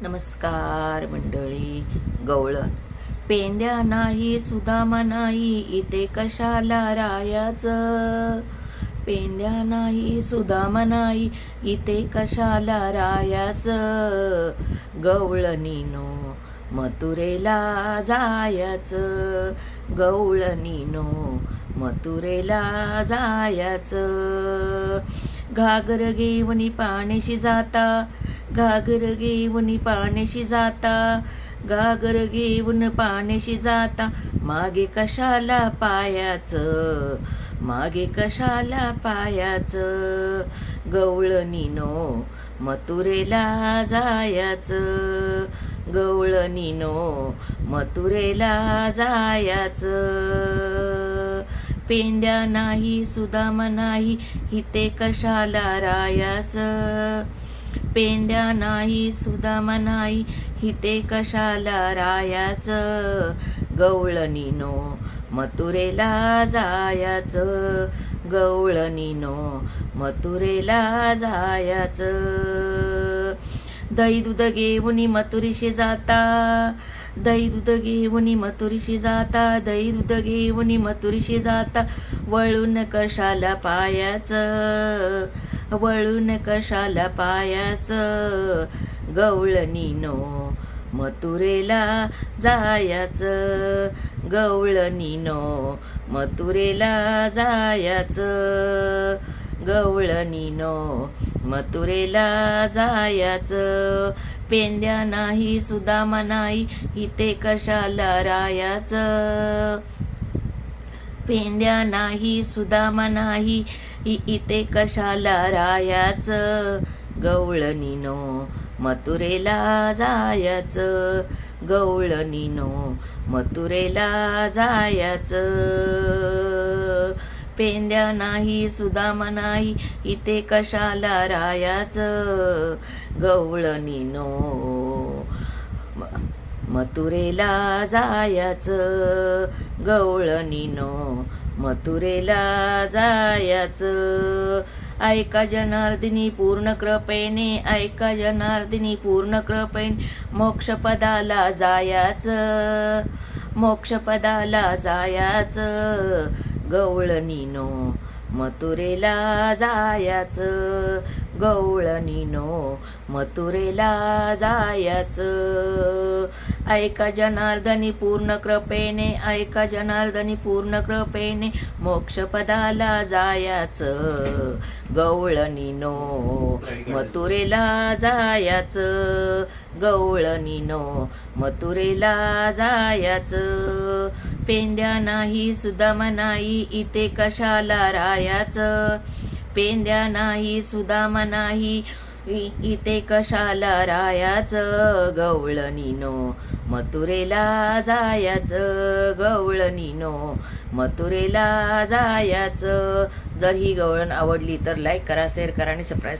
नमस्कार मंडळी. गवळण. पेंद्या नाही सुदामा नाही, इथे कशाला रायाचं. पेंद्या नाही सुदामा नाही, इथे कशाला रायाचं. गवळणीनो मथुरेला जायाचं. गवळणीनो मथुरेला जायाचं. घागर घेऊन पाण्याशी जाता, घागर घेऊन पाण्याशी जाता, घागर घेऊन पाण्याशी जाता. मागे कशाला पायाचं, मागे कशाला पायाचं. गवळणीनो मथुरेला जायाचं. गवळणीनो मथुरेला जायाचं. पेंद्या नाही सुदामा नाही, इथे कशाला रायाचं. पेंद्या नाही सुदामा नाही, इथे कशाला रायाचं. गवळणीनो मथुरेला जायाचं. गवळणीनो मथुरेला जायाचं. दही दूध घेऊन मथुरीशी जाता, दही दूध घेऊन मथुरीशी जाता, दही दूध घेऊन मथुरीशी जाता. वळून कशाला पायाचं, वळून कशाला पायाचं. गवळणीनो मथुरेला जायाचं. गवळणीनो मथुरेला जायाचं. गवळणीनो मथुरेला जायाचं. पेंद्या नाही सुदामा नाही, इथे कशाला रायाचं. पेंद्या नाही सुदामा नाही, इथे कशाला रायाचं. गवळणीनो मथुरेला जायाचं. गवळणीनो मथुरेला जायाचं. पेंद्या नाही सुदामा नाही, इथे कशाला रायाचं. गवळणीनो मथुरेला जायाचं. गवळणीनो मथुरेला जायाचं. ऐका जनार्दिनी पूर्ण कृपेने, ऐका जनार्दिनी पूर्ण कृपेने. मोक्षपदाला जायाचं, मोक्षपदाला जायाचं. गवळणीनो मथुरेला जायाचं. गवळणीनो मथुरेला जायाचं. ऐका जनार्दनी पूर्ण कृपेने, ऐका जनार्दनी पूर्ण कृपेने. मोक्षपदाला जायाचं. गवळणीनो मथुरेला जायाचं. गवळणीनो मथुरेला जायाचं. पेंद्या नाही सुदामा नाही, इथे कशाला रायाचं. पेंद्या नाही सुदामा नाही, इथे कशाला रायाचं. गवळणीनो मथुरेला जायाचं. गवळणीनो मथुरेला जायाचं. जर ही गवळण आवडली तर लाईक करा, शेअर करा आणि सबस्क्राईब